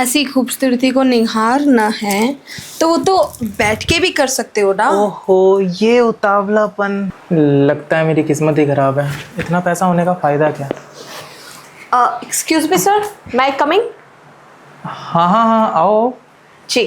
ऐसी खूबसूरती को निहारना है तो वो तो बैठ के भी कर सकते हो ना। ओहो, ये उतावलापन, लगता है मेरी किस्मत ही खराब है। इतना पैसा होने का फायदा क्या। एक्सक्यूज मी सर, मैं कमिंग। हाँ हाँ हाँ, आओ। जी।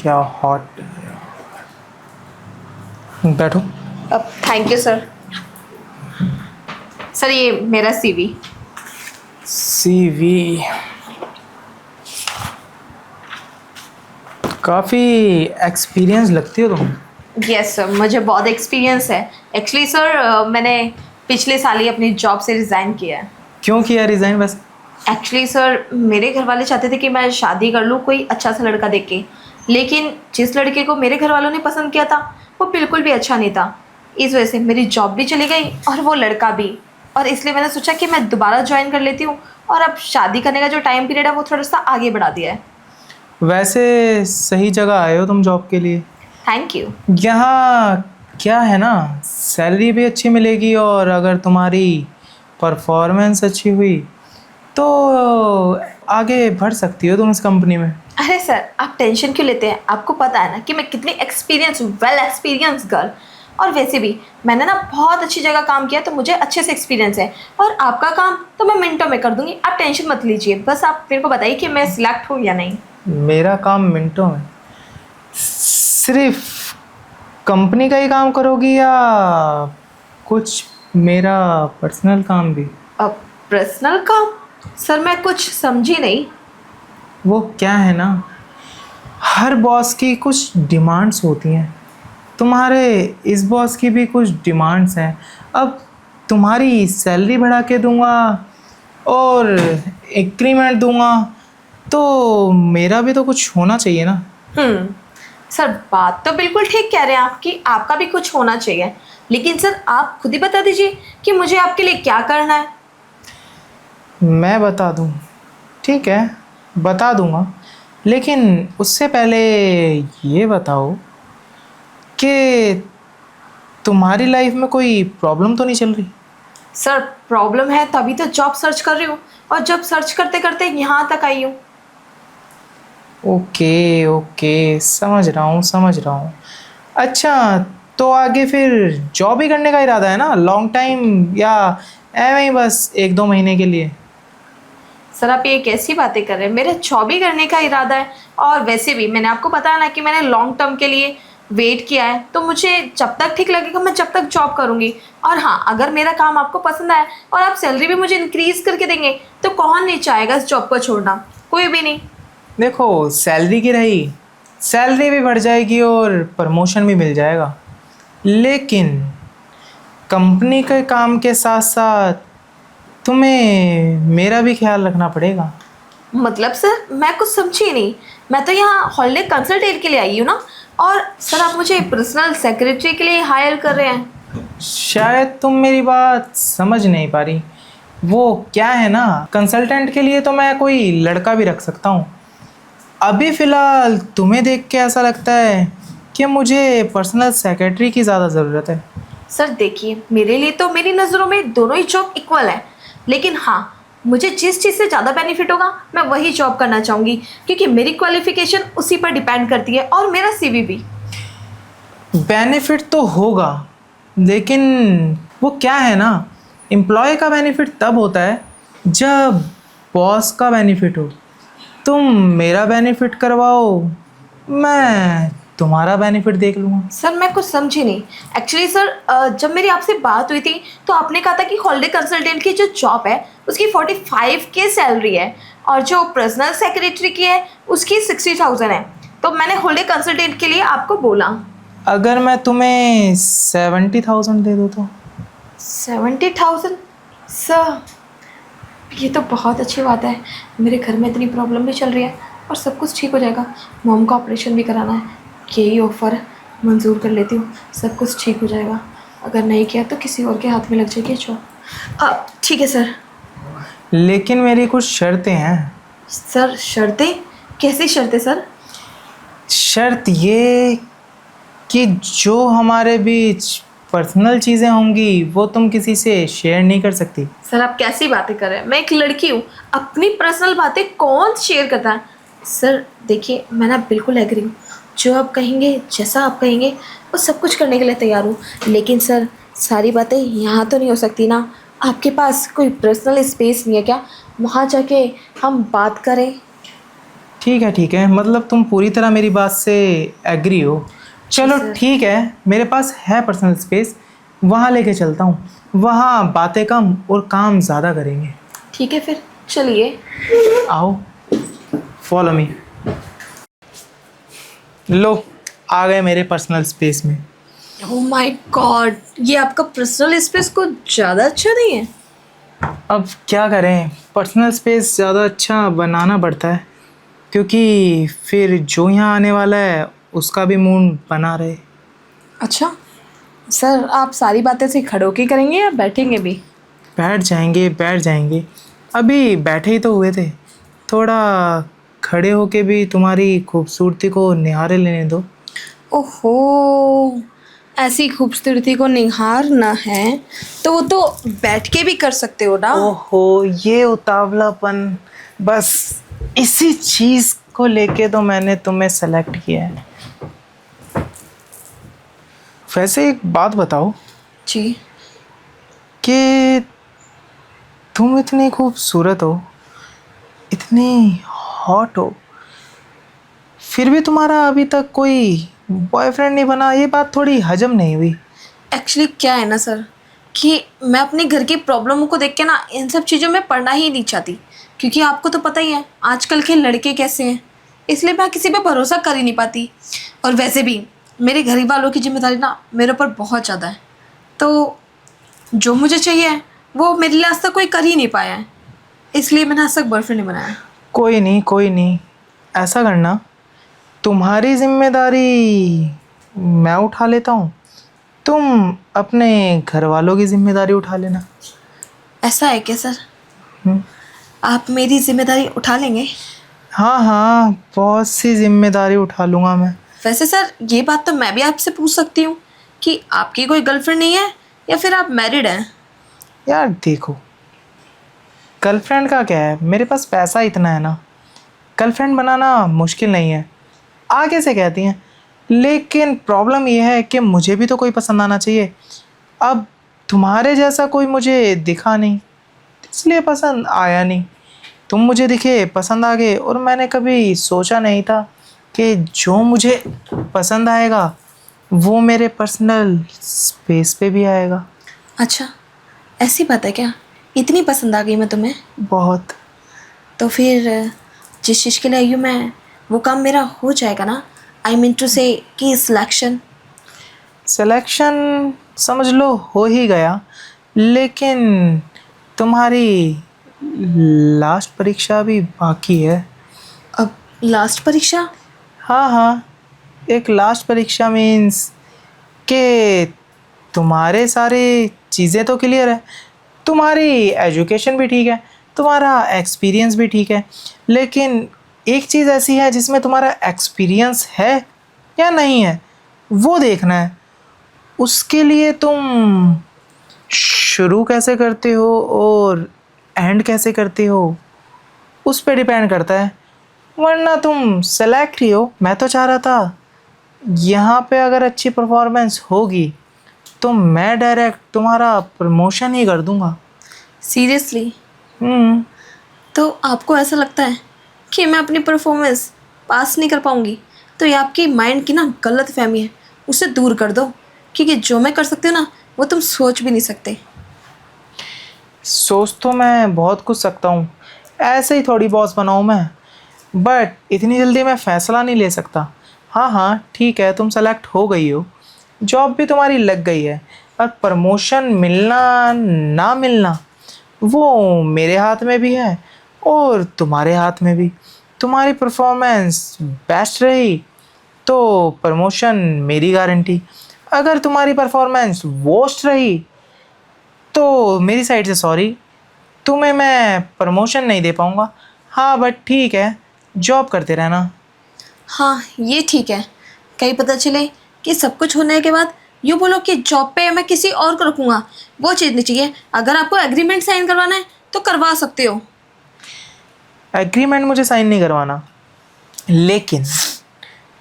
क्या हॉट। बैठो। Thank you sir. सर ये मेरा सीवी। सीवी काफ़ी एक्सपीरियंस लगती हो तुम। यस सर, मुझे बहुत एक्सपीरियंस है। एक्चुअली सर मैंने पिछले साल ही अपनी जॉब से रिज़ाइन किया है। क्यों किया रिज़ाइन वैसे? एक्चुअली सर मेरे घर वाले चाहते थे कि मैं शादी कर लूँ कोई अच्छा सा लड़का देख के, लेकिन जिस लड़के को मेरे घर वालों ने पसंद किया था वो बिल्कुल भी अच्छा नहीं था। इस वजह से मेरी जॉब भी चली गई और वो लड़का भी, और इसलिए मैंने सोचा कि मैं दोबारा ज्वाइन कर लेती हूँ और अब शादी करने का जो टाइम पीरियड है वो थोड़ा सा आगे बढ़ा दिया है। वैसे सही जगह आए हो तुम जॉब के लिए। Thank you. यहाँ क्या है ना, सैलरी भी अच्छी मिलेगी और अगर तुम्हारी परफॉर्मेंस अच्छी हुई तो आगे बढ़ सकती हो तुम इस कंपनी में। अरे सर आप टेंशन क्यों लेते हैं, आपको पता है ना कि मैं कितनी एक्सपीरियंस वेल एक्सपीरियंस गर्ल, और वैसे भी मैंने ना बहुत अच्छी जगह काम किया तो मुझे अच्छे से एक्सपीरियंस है, और आपका काम तो मैं मिनटों में कर दूंगी, आप टेंशन मत लीजिए। बस आप मेरे को बताइए कि मैं सिलेक्ट हूँ या नहीं। मेरा काम मिनटों में? सिर्फ कंपनी का ही काम करोगी या कुछ मेरा पर्सनल काम भी? अब पर्सनल काम? सर मैं कुछ समझी नहीं। वो क्या है ना, हर बॉस की कुछ डिमांड्स होती हैं। तुम्हारे इस बॉस की भी कुछ डिमांड्स हैं। अब तुम्हारी सैलरी बढ़ा के दूंगा और इंक्रीमेंट दूंगा तो मेरा भी तो कुछ होना चाहिए ना। सर बात तो बिल्कुल ठीक कह रहे हैं आप कि आपका भी कुछ होना चाहिए, लेकिन सर आप खुद ही बता दीजिए कि मुझे आपके लिए क्या करना है। मैं बता दूं? ठीक है, बता दूंगा, लेकिन उससे पहले ये बताओ कि तुम्हारी लाइफ में कोई प्रॉब्लम तो नहीं चल रही? सर प्रॉब्लम है तभी तो जॉब सर्च कर रही हूँ, और जब सर्च करते करते यहाँ तक आई हूँ। ओके ओके, समझ रहा हूँ समझ रहा हूँ। अच्छा, तो आगे फिर जॉब ही करने का इरादा है ना, लॉन्ग टाइम, या ऐਵੇਂ ही बस 1-2 महीने के लिए? सर आप ये कैसी बातें कर रहे हैं, मेरा जॉब ही करने का इरादा है, और वैसे भी मैंने आपको बताया ना कि मैंने लॉन्ग टर्म के लिए वेट किया है, तो मुझे जब तक ठीक लगेगा मैं जब तक जॉब करूँगी। और हाँ, अगर मेरा काम आपको पसंद आए और आप सैलरी भी मुझे इंक्रीज़ करके देंगे तो कौन नहीं चाहेगा इस जॉब को छोड़ना, कोई भी नहीं। देखो, सैलरी की रही, सैलरी भी बढ़ जाएगी और प्रमोशन भी मिल जाएगा, लेकिन कंपनी के काम के साथ साथ तुम्हें मेरा भी ख्याल रखना पड़ेगा। मतलब सर मैं कुछ समझी नहीं, मैं तो यहाँ हॉलीडे कंसल्टेंट के लिए आई हूँ ना, और सर आप मुझे पर्सनल सेक्रेटरी के लिए हायर कर रहे हैं। शायद तुम मेरी बात समझ नहीं पा रही। वो क्या है ना, कंसल्टेंट के लिए तो मैं कोई लड़का भी रख सकता हूँ। अभी फ़िलहाल तुम्हें देख के ऐसा लगता है कि मुझे पर्सनल सेक्रेटरी की ज़्यादा ज़रूरत है। सर देखिए, मेरे लिए तो मेरी नज़रों में दोनों ही जॉब इक्वल है, लेकिन हाँ मुझे जिस चीज़ से ज़्यादा बेनिफिट होगा मैं वही जॉब करना चाहूँगी, क्योंकि मेरी क्वालिफिकेशन उसी पर डिपेंड करती है और मेरा सीवी भी। बेनिफिट तो होगा, लेकिन वो क्या है ना, एम्प्लॉय का बेनिफिट तब होता है जब बॉस का बेनिफिट हो। तुम मेरा बेनिफिट करवाओ, मैं तुम्हारा बेनिफिट देख लूँगा। सर मैं कुछ समझी नहीं। एक्चुअली सर जब मेरी आपसे बात हुई थी तो आपने कहा था कि हॉलीडे कंसल्टेंट की जो जॉब है उसकी 45K सैलरी है, और जो पर्सनल सेक्रेटरी की है उसकी 60,000 है, तो मैंने हॉलीडे कंसल्टेंट के लिए आपको बोला। अगर मैं तुम्हें 70,000 दे दूँ तो? 70,000? सर ये तो बहुत अच्छी बात है, मेरे घर में इतनी प्रॉब्लम भी चल रही है और सब कुछ ठीक हो जाएगा, मॉम का ऑपरेशन भी कराना है, यही ऑफ़र मंजूर कर लेती हूँ, सब कुछ ठीक हो जाएगा। अगर नहीं किया तो किसी और के हाथ में लग जाएगी जॉब। ठीक है सर। लेकिन मेरी कुछ शर्तें हैं। सर शर्तें? कैसी शर्तें सर? शर्त ये कि जो हमारे बीच पर्सनल चीज़ें होंगी वो तुम किसी से शेयर नहीं कर सकती। सर आप कैसी बातें कर रहे हैं? मैं एक लड़की हूँ, अपनी पर्सनल बातें कौन शेयर करता है? सर देखिए, मैं ना बिल्कुल एग्री हूँ। जो आप कहेंगे, जैसा आप कहेंगे, वो सब कुछ करने के लिए तैयार हूँ। लेकिन सर सारी बातें यहाँ तो नहीं हो सकती ना। आपके पास कोई पर्सनल स्पेस नहीं है क्या? वहाँ जाके हम बात करें। ठीक है, मतलब तुम पूरी तरह मेरी बात से एग्री हो। चलो सर। ठीक है, मेरे पास है पर्सनल स्पेस, वहाँ लेके चलता हूँ। वहाँ बातें कम और काम ज़्यादा करेंगे। ठीक है फिर चलिए। आओ, फॉलो मी। लो, आ गए मेरे पर्सनल स्पेस में। ओह माय गॉड, ये आपका पर्सनल स्पेस कुछ ज़्यादा अच्छा नहीं है। अब क्या करें, पर्सनल स्पेस ज़्यादा अच्छा बनाना पड़ता है, क्योंकि फिर जो यहाँ आने वाला है उसका भी मूड बना रहे। अच्छा सर, आप सारी बातें से खड़े होके करेंगे या बैठेंगे भी? बैठ जाएंगे। अभी बैठे ही तो हुए थे, थोड़ा खड़े होके भी तुम्हारी खूबसूरती को निहारे लेने दो। ओहो, ऐसी खूबसूरती को निहारना है तो वो तो बैठ के भी कर सकते हो ना। ओहो, ये उतावलापन, बस इसी चीज़ को लेके तो मैंने तुम्हें सेलेक्ट किया है। वैसे एक बात बताओ जी। कि तुम इतनी खूबसूरत हो, इतनी हॉट हो, फिर भी तुम्हारा अभी तक कोई बॉयफ्रेंड नहीं बना, ये बात थोड़ी हजम नहीं हुई। एक्चुअली क्या है ना सर, कि मैं अपने घर की प्रॉब्लमों को देख के ना इन सब चीज़ों में पढ़ना ही नहीं चाहती। क्योंकि आपको तो पता ही है आजकल के लड़के कैसे हैं, इसलिए मैं किसी पे भरोसा कर ही नहीं पाती। और वैसे भी मेरे घर वालों की जिम्मेदारी ना मेरे ऊपर बहुत ज़्यादा है। तो जो मुझे चाहिए वो मेरे लिए आज तक कोई कर ही नहीं पाया है, इसलिए मैंने आज तक बॉयफ्रेंड नहीं बनाया। कोई नहीं, ऐसा करना, तुम्हारी जिम्मेदारी मैं उठा लेता हूँ, तुम अपने घर वालों की जिम्मेदारी उठा लेना। ऐसा है क्या सर? हम्म। आप मेरी जिम्मेदारी उठा लेंगे? हाँ, बहुत सी जिम्मेदारी उठा लूँगा मैं। वैसे सर ये बात तो मैं भी आपसे पूछ सकती हूँ कि आपकी कोई गर्लफ्रेंड नहीं है या फिर आप मैरिड हैं? यार देखो, गर्लफ्रेंड का क्या है, मेरे पास पैसा इतना है ना, गर्लफ्रेंड बनाना मुश्किल नहीं है। आगे से कहती हैं, लेकिन प्रॉब्लम यह है कि मुझे भी तो कोई पसंद आना चाहिए। अब तुम्हारे जैसा कोई मुझे दिखा नहीं, इसलिए पसंद आया नहीं। तुम मुझे दिखे, पसंद आ गए, और मैंने कभी सोचा नहीं था कि जो मुझे पसंद आएगा वो मेरे पर्सनल स्पेस पे भी आएगा। अच्छा, ऐसी बात है क्या? इतनी पसंद आ गई मैं तुम्हें? बहुत। तो फिर जिस चीज़ के लिए आई हूँ मैं, वो काम मेरा हो जाएगा ना? आई मीन टू से कि सिलेक्शन। सिलेक्शन समझ लो हो ही गया, लेकिन तुम्हारी लास्ट परीक्षा भी बाकी है। अब लास्ट परीक्षा? हाँ, एक लास्ट परीक्षा मीन्स कि तुम्हारे सारे चीज़ें तो क्लियर है, तुम्हारी एजुकेशन भी ठीक है, तुम्हारा एक्सपीरियंस भी ठीक है, लेकिन एक चीज़ ऐसी है जिसमें तुम्हारा एक्सपीरियंस है या नहीं है, वो देखना है। उसके लिए तुम शुरू कैसे करते हो और एंड कैसे करते हो, उस पर डिपेंड करता है। वरना तुम सेलेक्ट ही हो। मैं तो चाह रहा था यहाँ पे अगर अच्छी परफॉर्मेंस होगी तो मैं डायरेक्ट तुम्हारा प्रमोशन ही कर दूंगा। सीरियसली? हम्म। तो आपको ऐसा लगता है कि मैं अपनी परफॉर्मेंस पास नहीं कर पाऊँगी? तो ये आपकी माइंड की ना गलत फहमी है, उसे दूर कर दो। क्योंकि जो मैं कर सकती हूँ ना वो तुम सोच भी नहीं सकते। सोच तो मैं बहुत कुछ सकता हूँ, ऐसे ही थोड़ी बॉस बनाऊँ मैं, बट इतनी जल्दी मैं फ़ैसला नहीं ले सकता। हाँ ठीक है, तुम सेलेक्ट हो गई हो, जॉब भी तुम्हारी लग गई है, और प्रमोशन मिलना ना मिलना वो मेरे हाथ में भी है और तुम्हारे हाथ में भी। तुम्हारी परफॉर्मेंस बेस्ट रही तो प्रमोशन मेरी गारंटी, अगर तुम्हारी परफॉर्मेंस वर्स्ट रही तो मेरी साइड से सॉरी, तुम्हें मैं प्रमोशन नहीं दे पाऊँगा। हाँ बट ठीक है, जॉब करते रहना। हाँ ये ठीक है, कहीं पता चले कि सब कुछ होने के बाद यूँ बोलो कि जॉब पे मैं किसी और को रखूँगा, वो चीज़ नहीं चाहिए। अगर आपको एग्रीमेंट साइन करवाना है तो करवा सकते हो। एग्रीमेंट मुझे साइन नहीं करवाना,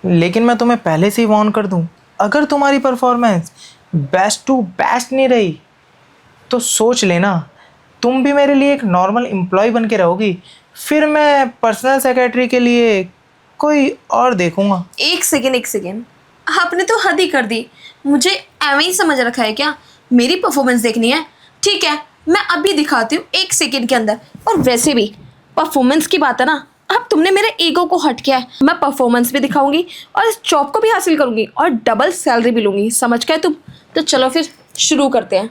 लेकिन मैं तुम्हें पहले से ही वार्न कर दूं, अगर तुम्हारी परफॉर्मेंस बेस्ट टू बेस्ट नहीं रही तो सोच लेना, तुम भी मेरे लिए एक नॉर्मल एम्प्लॉय बन के रहोगी, फिर मैं पर्सनल सेक्रेटरी के लिए कोई और देखूंगा। एक सेकेंड, आपने तो हद ही कर दी। मुझे एवं ही समझ रखा है क्या? मेरी परफॉर्मेंस देखनी है? ठीक है, मैं अभी दिखाती हूँ 1 सेकेंड के अंदर। और वैसे भी परफॉर्मेंस की बात है ना, अब तुमने मेरे ईगो को हट किया है। मैं परफॉर्मेंस भी दिखाऊंगी और इस जॉब को भी हासिल करूंगी और डबल सैलरी भी लूंगी, समझ गए तुम? तो चलो फिर शुरू करते हैं।